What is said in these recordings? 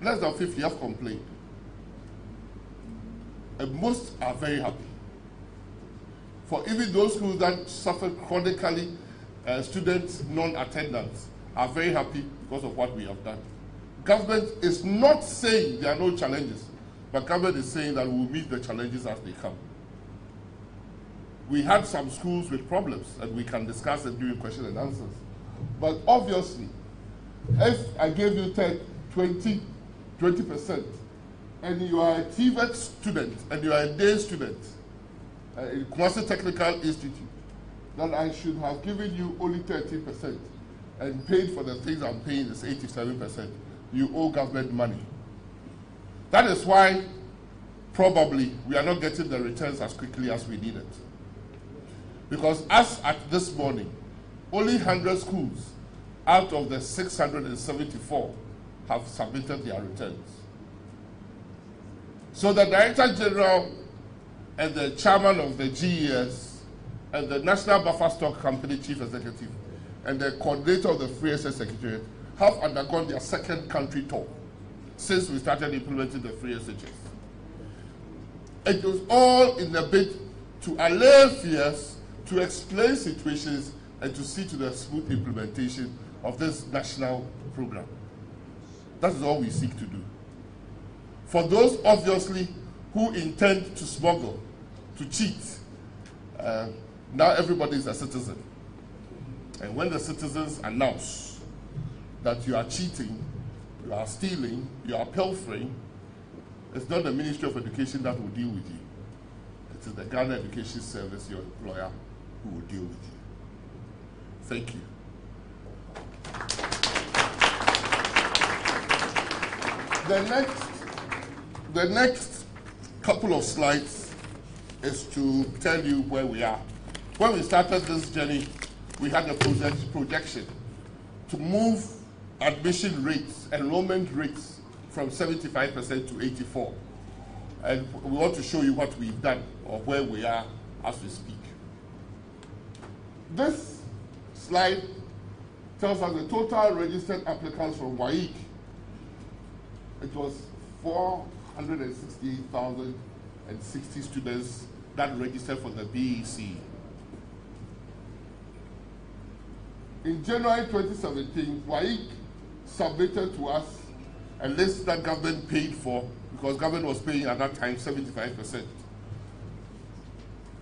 less than 50 have complained. And most are very happy. For even those schools that suffer chronically, students' non-attendance are very happy because of what we have done. Government is not saying there are no challenges, but government is saying that we will meet the challenges as they come. We had some schools with problems, and we can discuss it during question and answers. But obviously, if I gave you 20%, and you are a TVET student, and you are a day student in Kumasi Technical Institute, then I should have given you only 30% and paid for the things I'm paying is 87%. You owe government money. That is why probably we are not getting the returns as quickly as we needed. Because as at this morning, only 100 schools out of the 674 have submitted their returns. So the Director General and the Chairman of the GES and the National Buffer Stock Company Chief Executive and the Coordinator of the Free Access Secretariat have undergone their second country tour since we started implementing the Free SHS. It was all in a bid to allay fears, to explain situations, and to see to the smooth implementation of this national program. That is all we seek to do. For those, obviously, who intend to smuggle, to cheat, now everybody is a citizen. And when the citizens announce that you are cheating, you are stealing, you are pilfering, it's not the Ministry of Education that will deal with you. It is the Ghana Education Service, your employer, who will deal with you. Thank you. The next couple of slides is to tell you where we are. When we started this journey, we had a projection to move admission rates, enrollment rates from 75% to 84%. And we want to show you what we've done or where we are as we speak. This slide tells us the total registered applicants from WAEC. It was 468,060 students that registered for the BEC. In January 2017, WAEC submitted to us a list that government paid for, because government was paying at that time 75%.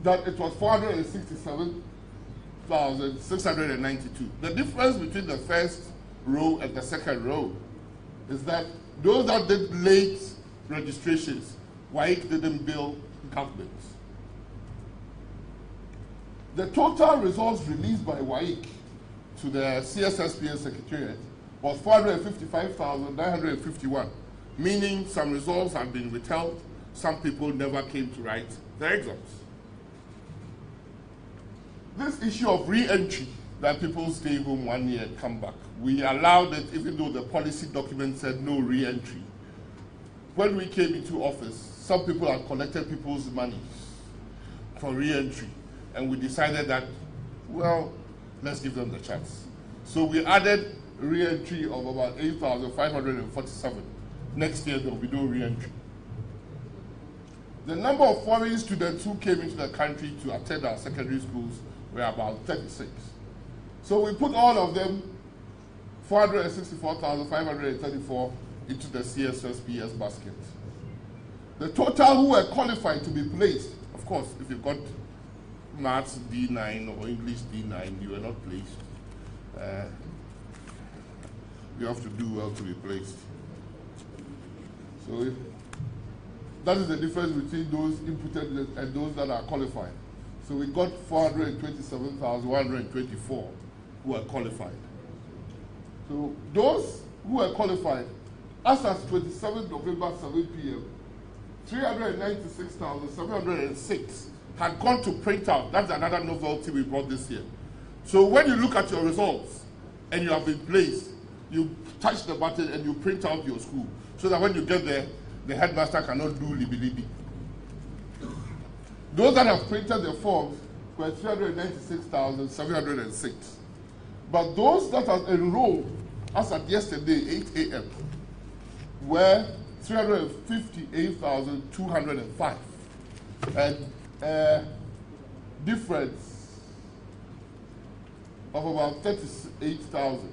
That it was 467,692. The difference between the first row and the second row is that those that did late registrations, WAEC didn't bill government. The total results released by WAEC to the CSSPN Secretariat was 455,951, meaning some results have been withheld, some people never came to write their exams. This issue of re-entry, that people stay home 1 year and come back, we allowed it even though the policy document said no re-entry. When we came into office, some people had collected people's money for re-entry, and we decided that, well, let's give them the chance. So we added re-entry of about 8,547. Next year, there will be no re-entry. The number of foreign students who came into the country to attend our secondary schools were about 36. So we put all of them, 464,534, into the CSSPS basket. The total who were qualified to be placed, of course, if you got Maths D9 or English D9, you were not placed. You have to do well to be placed. So that is the difference between those inputted and those that are qualified. So we got 427,124 who are qualified. So those who are qualified, as of 27th November, 7 p.m., 396,706 had gone to print out. That's another novelty we brought this year. So when you look at your results and you have been placed, you touch the button and you print out your school, so that when you get there, the headmaster cannot do libi-libi. Those that have printed the forms were 396,706. But those that have enrolled, as at yesterday, 8 a.m., were 358,205. And difference of about 38,000.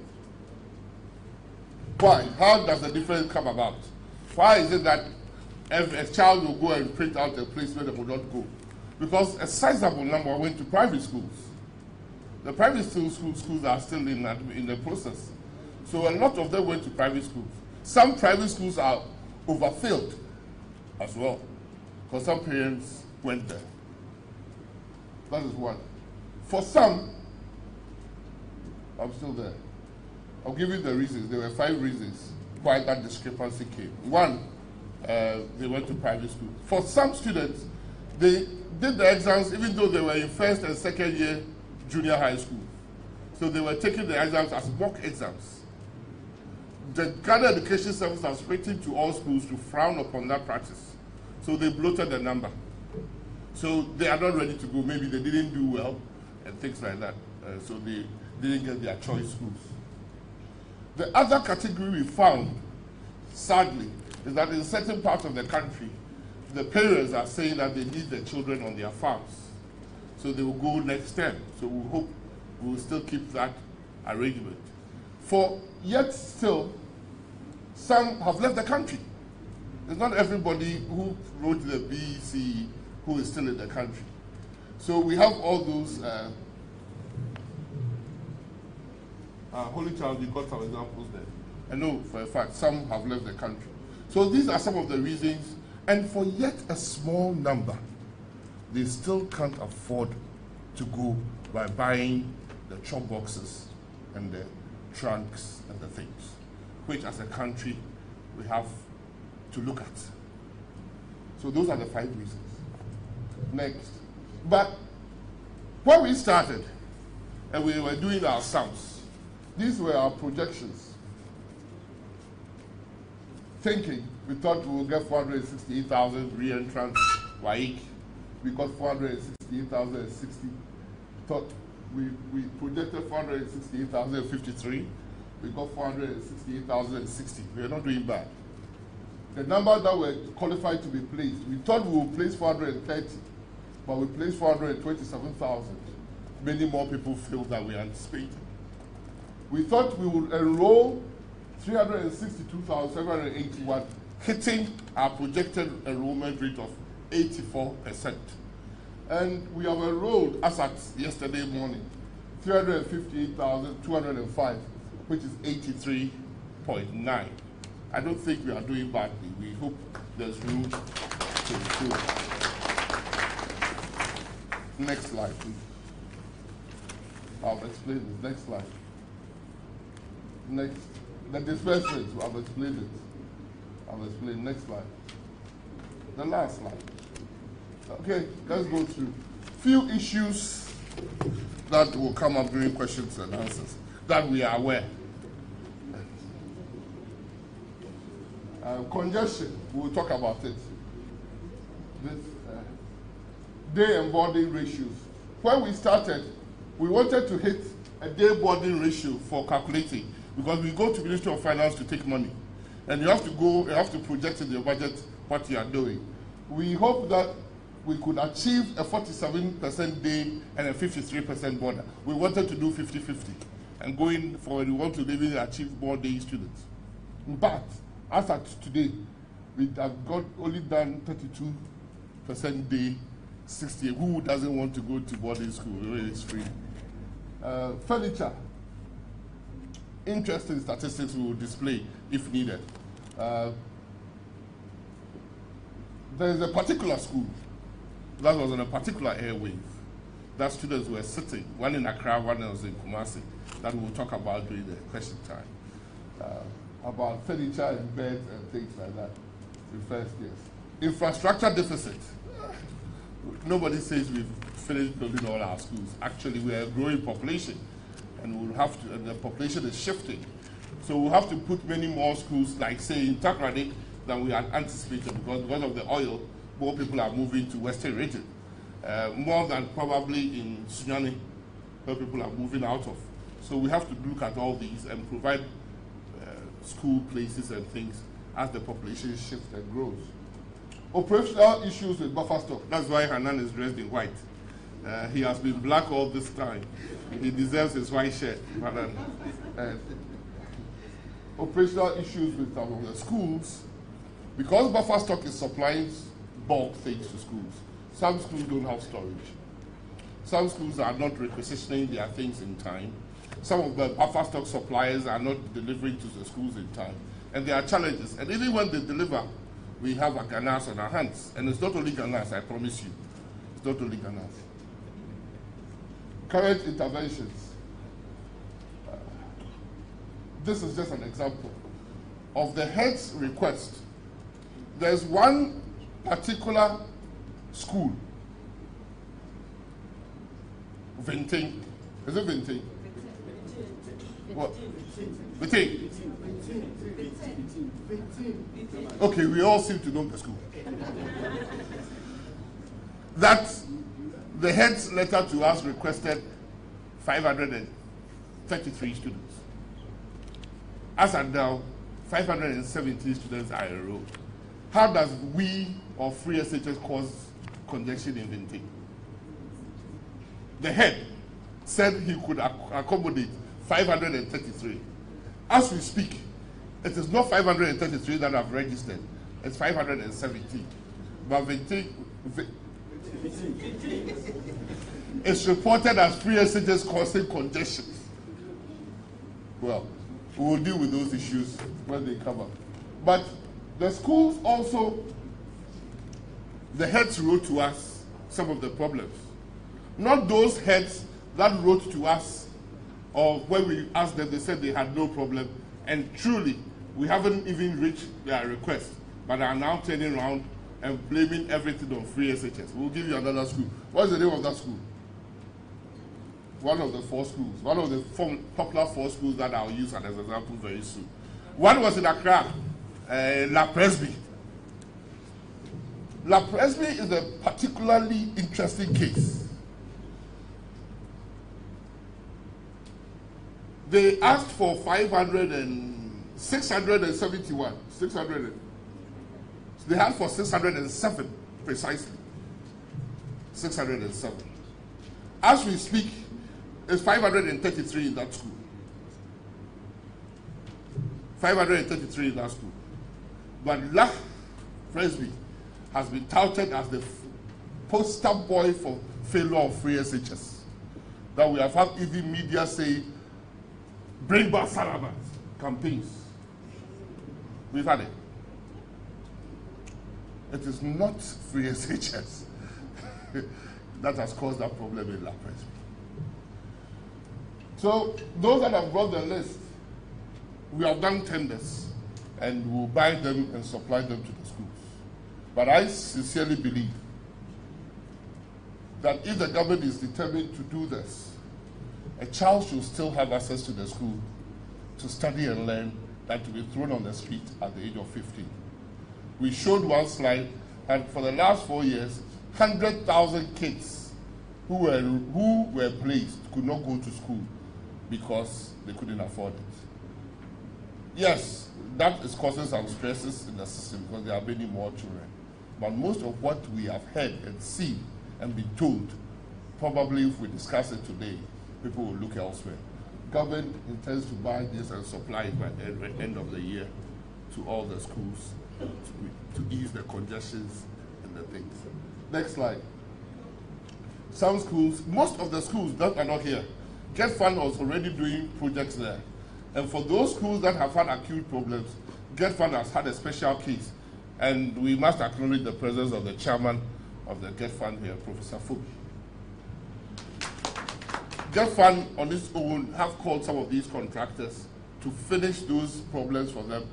Why? How does the difference come about? Why is it that a child will go and print out a place where they will not go? Because a sizable number went to private schools. The private schools are still in the process. So a lot of them went to private schools. Some private schools are overfilled as well, because some parents went there. That is one. For some, I'm still there. I'll give you the reasons. There were 5 reasons why that discrepancy came. One, they went to private school. For some students, they did the exams even though they were in first and second year junior high school. So they were taking the exams as mock exams. The Ghana Education Service has written to all schools to frown upon that practice. So they bloated the number. So they are not ready to go. Maybe they didn't do well and things like that. So they didn't get their choice schools. The other category we found, sadly, is that in certain parts of the country, the parents are saying that they need their children on their farms. So they will go next term. So we hope we will still keep that arrangement. For yet still, some have left the country. It's not everybody who wrote the BEC who is still in the country. So we have all those. Holy Child, you got some examples there. I know for a fact some have left the country. So these are some of the reasons. And for yet a small number, they still can't afford to go by buying the chop boxes and the trunks and the things, which as a country we have to look at. So those are the 5 reasons. Next. But when we started and we were doing our sums, these were our projections. Thinking, we thought we would get 468,000 re-entrants, WAEC. We got 468,060. Thought we projected 468,053. We got 468,060. We are not doing bad. The number that were qualified to be placed, we thought we would place 430, but we placed 427,000. Many more people failed than we anticipated. We thought we would enroll 362,781, hitting our projected enrollment rate of 84%. And we have enrolled, as at yesterday morning, 358,205, which is 83.9. I don't think we are doing badly. We hope there's room to improve. Next slide, please. I'll explain this. Next slide. Next. The disbursements, I've explained it. I've explained. Next slide. The last slide. Okay, let's go through few issues that will come up during questions and answers that we are aware. Congestion, we'll talk about it. This day and boarding ratios. When we started, we wanted to hit a day boarding ratio for calculating, because we go to Ministry of Finance to take money, and you have to project in your budget what you are doing. We hope that we could achieve a 47% day and a 53% border. We wanted to do 50-50, and going forward, we want to even achieve more day students. But as at today, we have only done 32% day, 60. Who doesn't want to go to boarding school? It's free. Furniture. Interesting statistics we will display if needed. There is a particular school that was on a particular airwave that students were sitting, one in Accra, one else in Kumasi, that we'll talk about during the question time. About furniture and beds and things like that in first years. Infrastructure deficit. Nobody says we've finished building all our schools. Actually, we're a growing population, and we'll have to, and the population is shifting. So we'll have to put many more schools, like say in Takrady, than we had anticipated, because of the oil, more people are moving to Western region. More than probably in Sunyani, where people are moving out of. So we have to look at all these and provide school places and things as the population shifts and grows. Operational issues with buffer stock. That's why Hanan is dressed in white. He has been black all this time. He deserves his white shirt. Operational issues with some of the schools. Because buffer stock is supplying bulk things to schools, some schools don't have storage. Some schools are not requisitioning their things in time. Some of the buffer stock suppliers are not delivering to the schools in time. And there are challenges. And even when they deliver, we have a ganas on our hands. And it's not only ganas, I promise you. It's not only ganas. Current interventions. This is just an example of the head's request. There's one particular school, Vinting. Is it Vinting? What? Vinting. Okay, we all seem to know the school. That the head's letter to us requested 533 students. As at now, 517 students are enrolled. How does we or free SHS cause congestion in Vinting? The head said he could accommodate 533. As we speak, it is not 533 that have registered, it's 517. But Vinting, it's reported as free SHS causing congestion. Well, we will deal with those issues when they come up. But the schools also, the heads wrote to us some of the problems. Not those heads that wrote to us, or when we asked them, they said they had no problem. And truly, we haven't even reached their request, but are now turning around and blaming everything on free SHS. We'll give you another school. What's the name of that school? One of the 4 schools. One of the popular 4 schools that I'll use as an example very soon. One was in Accra. La Presby. La Presby is a particularly interesting case. They asked for 671. 600. So they had for 607 precisely. 607. As we speak, it's 533 in that school. 533 in that school. But La Presby has been touted as the poster boy for failure of free SHS. That we have had even media say, bring back Salamat campaigns. We've had it. It is not free SHS that has caused that problem in La Presby. So those that have brought the list, we have done tenders and we'll buy them and supply them to the schools. But I sincerely believe that if the government is determined to do this, a child should still have access to the school to study and learn than to be thrown on the street at the age of 15. We showed one slide, and for the last 4 years, 100,000 kids who were placed could not go to school because they couldn't afford it. Yes, that is causing some stresses in the system because there are many more children. But most of what we have heard and seen and been told, probably if we discuss it today, people will look elsewhere. Government intends to buy this and supply it by the end of the year to all the schools to ease the congestions and the things. Next slide. Some schools, most of the schools that are not here, Get Fund was already doing projects there. And for those schools that have had acute problems, Get Fund has had a special case. And we must acknowledge the presence of the chairman of the Get Fund here, Professor Fobi. Get Fund on its own have called some of these contractors to finish those problems for them,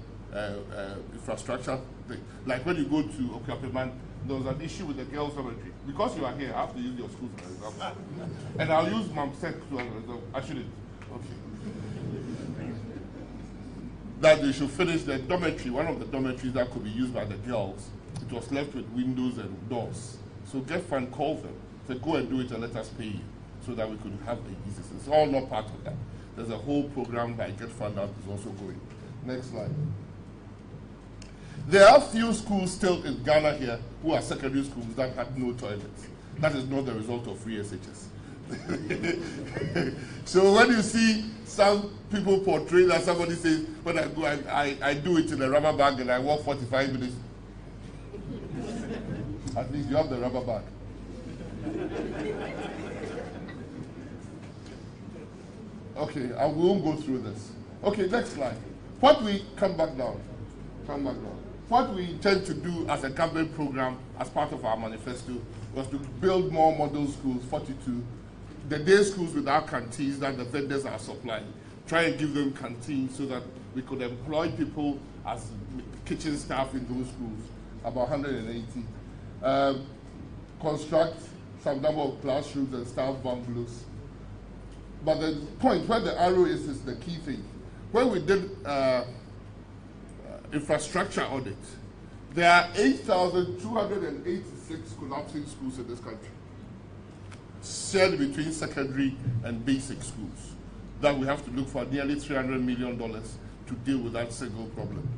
infrastructure thing. Like when you go to Okapiman, there was an issue with the girls' dormitory. Because you are here, I have to use your school as an example. And I'll use Mamsek as an example. I shouldn't. Okay. That they should finish the dormitory, one of the dormitories that could be used by the girls. It was left with windows and doors. So Get Fund called them, said, go and do it and let us pay you, so that we could have the eases. It's all not part of that. There's a whole program by Get Fund that is also going. Next slide. There are few schools still in Ghana here who are secondary schools that had no toilets. That is not the result of free SHS. So when you see some people portray that, somebody says, when I go, I do it in a rubber bag and I walk 45 minutes. At least you have the rubber bag. Okay, I won't go through this. Okay, next slide. What we come back now. What we intend to do as a government program, as part of our manifesto, was to build more model schools, 42, the day schools without canteens that the vendors are supplying. Try and give them canteens so that we could employ people as kitchen staff in those schools, about 180. Construct some number of classrooms and staff bungalows. But the point where the arrow is the key thing. When we did infrastructure audit, there are 8,286 collapsing schools in this country, shared between secondary and basic schools, that we have to look for nearly $300 million to deal with that single problem.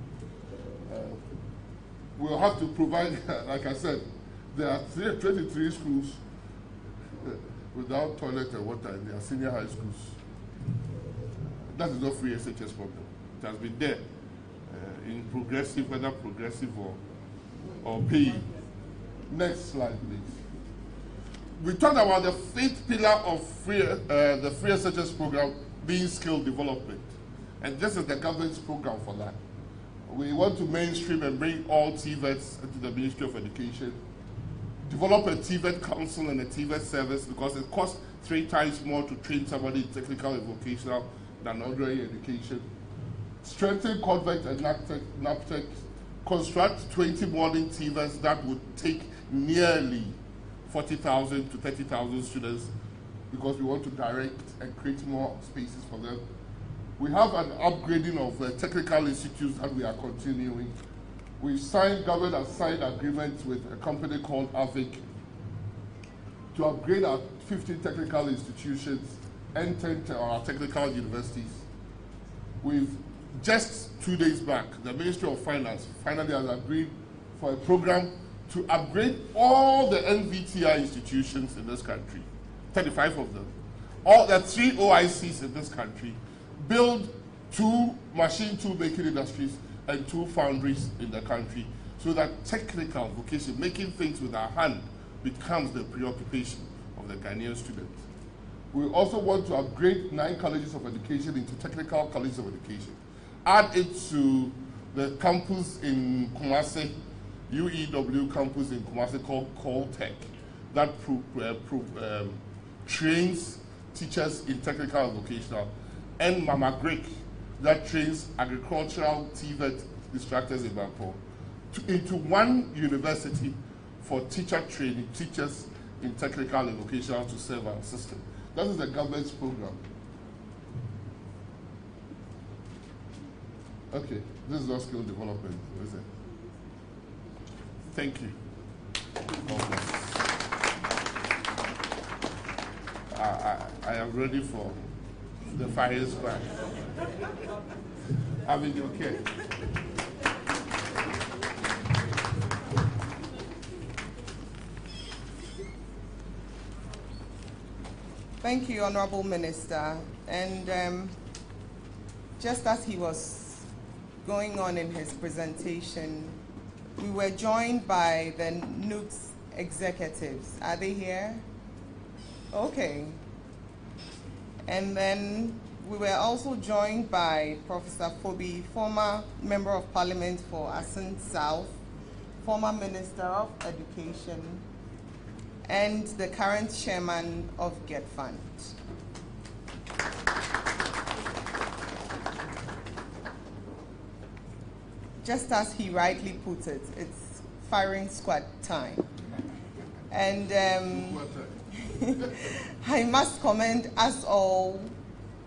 We'll have to provide, like I said, there are 23 schools without toilet and water in their senior high schools. That is not free SHS problem. It has been there in progressive, whether progressive or paying. Next slide, please. We talked about the fifth pillar of the free SHS program being skill development. And this is the government's program for that. We want to mainstream and bring all TVETs into the Ministry of Education. Develop a TVET council and a TVET service, because it costs 3 times more to train somebody in technical and vocational than ordinary education. Strengthen convent and NAPTEC. Construct 20 modern TVETs that would take nearly 40,000 to 30,000 students, because we want to direct and create more spaces for them. We have an upgrading of technical institutes that we are continuing. Government has signed agreements with a company called AVIC to upgrade our 15 technical institutions and 10 our technical universities. We've just 2 days back, the Ministry of Finance finally has agreed for a program to upgrade all the NVTI institutions in this country, 35 of them, all the 3 OICs in this country, build 2 machine tool making industries and 2 foundries in the country, so that technical vocation, making things with our hand, becomes the preoccupation of the Ghanaian student. We also want to upgrade 9 colleges of education into technical colleges of education. Add it to the campus in Kumasi, UEW campus in Kumasi called Coltech, that trains teachers in technical and vocational, and Mama Greek, that trains agricultural TVET instructors in Bangkok, into one university for teacher training, teachers in technical and vocational to serve our system. That is the government's program. Okay, this is not skill development, is it? Thank you. I am ready for the fire squad. I'm in your care. Thank you, Honorable Minister. And just as he was going on in his presentation, we were joined by the NUCS executives. Are they here? Okay. And then we were also joined by Professor Fobi, former Member of Parliament for Assin South, former Minister of Education, and the current chairman of Get Fund. Just as he rightly put it, it's firing squad time. And I must commend us all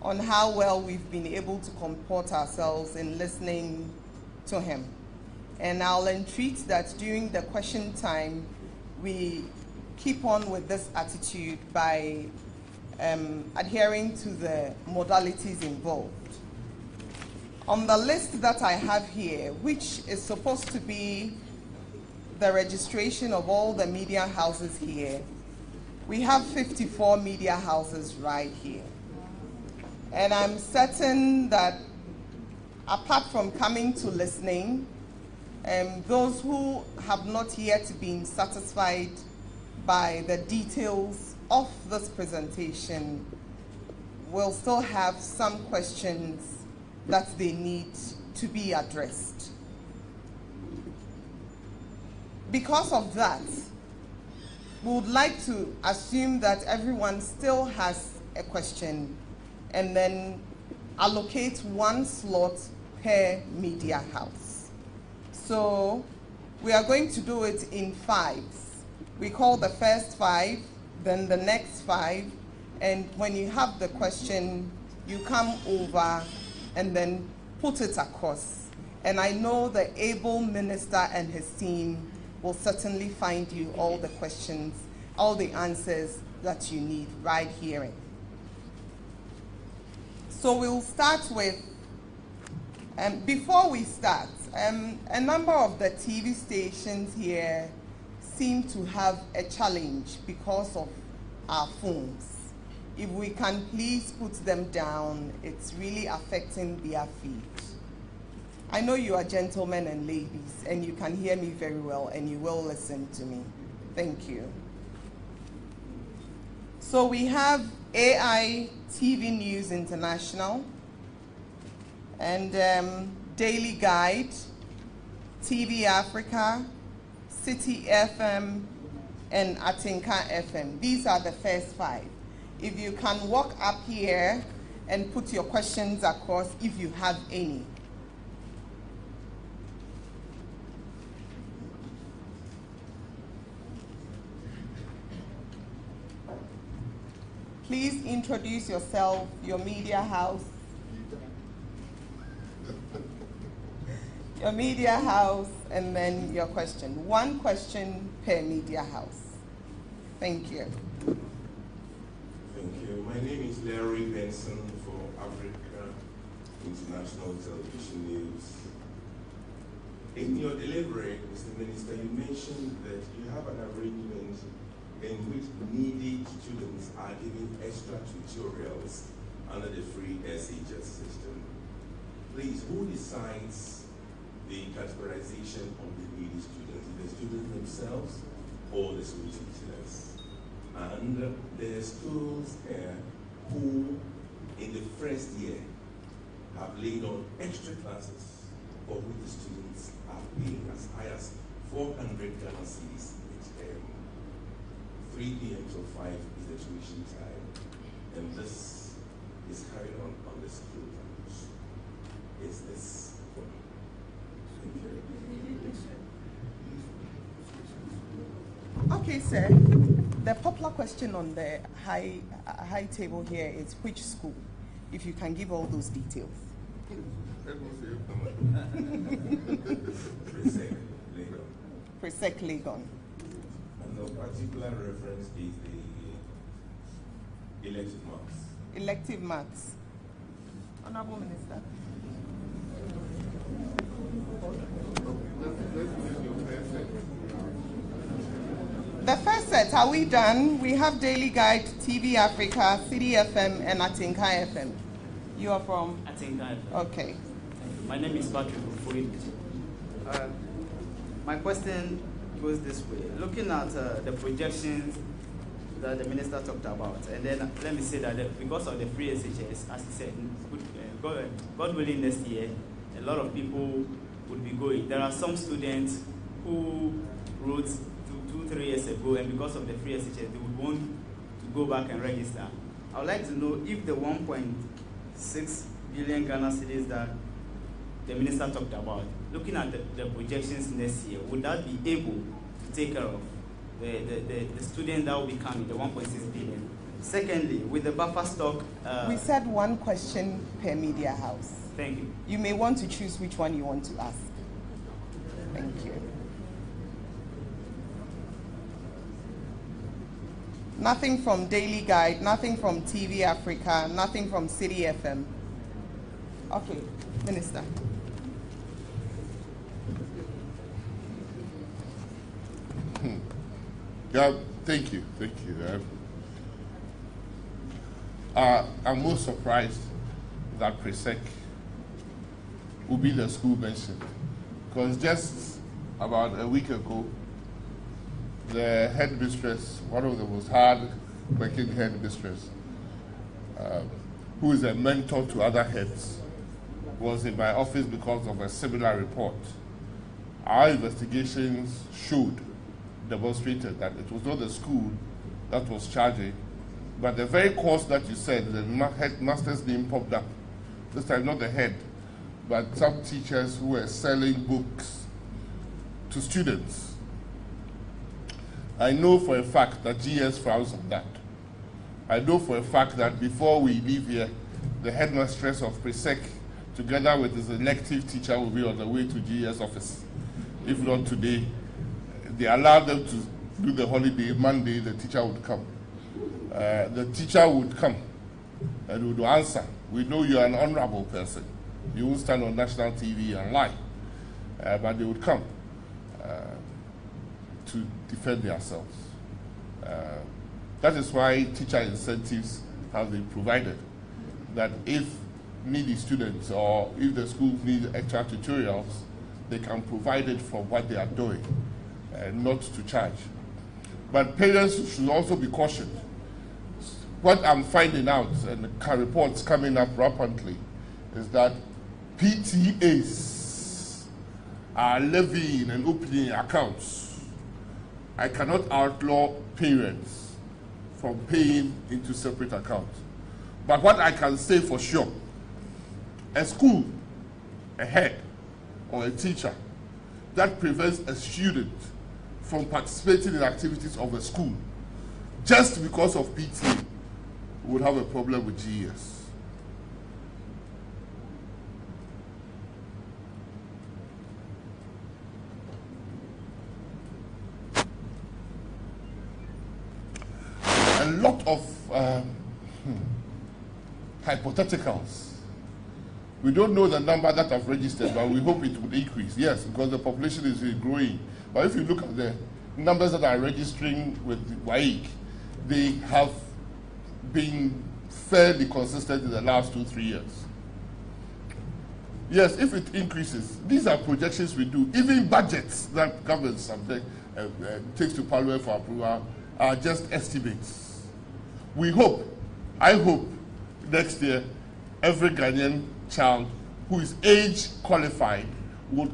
on how well we've been able to comport ourselves in listening to him. And I'll entreat that during the question time, we keep on with this attitude by adhering to the modalities involved. On the list that I have here, which is supposed to be the registration of all the media houses here, we have 54 media houses right here. And I'm certain that apart from coming to listening, those who have not yet been satisfied by the details of this presentation will still have some questions that they need to be addressed. Because of that, we would like to assume that everyone still has a question and then allocate one slot per media house. So we are going to do it in fives. We call the first 5, then the next 5, and when you have the question, you come over and then put it across. And I know the able minister and his team will certainly find you all the questions, all the answers that you need right here. So we'll start with, before we start, a number of the TV stations here seem to have a challenge because of our phones. If we can please put them down, it's really affecting their feed. I know you are gentlemen and ladies, and you can hear me very well, and you will listen to me. Thank you. So we have AI TV News International, and Daily Guide, TV Africa, City FM, and Atinka FM. These are the first 5. If you can walk up here and put your questions across, if you have any. Please introduce yourself, your media house. Your media house, and then your question. One question per media house. Thank you. Thank you. My name is Larry Benson for Africa International Television News. In your delivery, Mr. Minister, you mentioned that you have an arrangement in which needy students are given extra tutorials under the free SHS system. Please, who decides the categorization of the needy students? The students themselves or the school teachers? And there are schools here who, in the first year, have laid on extra classes for which the students are paying as high as 400 Ghana cedis each term. 3 p.m. till 5 is the tuition time, and this is carried on the school campus. Is this Okay, sir. The popular question on the high table here is which school? If you can give all those details. Presec Legon. And the particular reference is the elective marks. Elective marks. Honorable Minister. The first set, are we done? We have Daily Guide, TV Africa, City FM, and Atinka FM. You are from? Atinka FM. Okay. My name is Patrick Ufoid. My question goes this way. Looking at the projections that the minister talked about, and then let me say that because of the free SHS, as he said, God willing, next year, a lot of people would be going. There are some students who wrote 2-3 years ago, and because of the free SHS, they would want to go back and register. I would like to know if the 1.6 billion Ghana cedis that the minister talked about, looking at the projections next year, would that be able to take care of the student that will be coming, the 1.6 billion? Secondly, with the buffer stock... we said one question per media house. Thank you. You may want to choose which one you want to ask. Thank you. Nothing from Daily Guide, nothing from TV Africa, nothing from City FM. Okay. Minister. Yeah, thank you. I'm most surprised that Presec will be the school mentioned, because just about a week ago, the headmistress, one of the most hard-working headmistress, who is a mentor to other heads, was in my office because of a similar report. Our investigations demonstrated that it was not the school that was charging, but the very course that you said, the headmaster's name popped up. This time not the head, but some teachers who were selling books to students. I know for a fact that GS frowns on that. I know for a fact that before we leave here, the headmistress of Presec, together with his elective teacher, will be on the way to GS office. If not today, they allowed them to do the holiday. Monday, the teacher would come. The teacher would come and would answer. We know you're an honorable person. You won't stand on national TV and lie. But they would come to defend themselves. That is why teacher incentives have been provided. That if needy students or if the schools need extra tutorials, they can provide it from what they are doing, not to charge. But parents should also be cautioned. What I'm finding out, and the reports coming up rapidly, is that PTAs are levying and opening accounts. I cannot outlaw parents from paying into separate accounts. But what I can say for sure, a school, a head, or a teacher that prevents a student from participating in activities of a school just because of PTA would have a problem with GES. A lot of hypotheticals. We don't know the number that have registered, but we hope it would increase. Yes, because the population is growing. But if you look at the numbers that are registering with WAEC, they have been fairly consistent in the last 2-3 years. Yes, if it increases, these are projections we do. Even budgets that government subject takes to Parliament for approval are just estimates. We hope, I hope, next year, every Ghanaian child who is age qualified would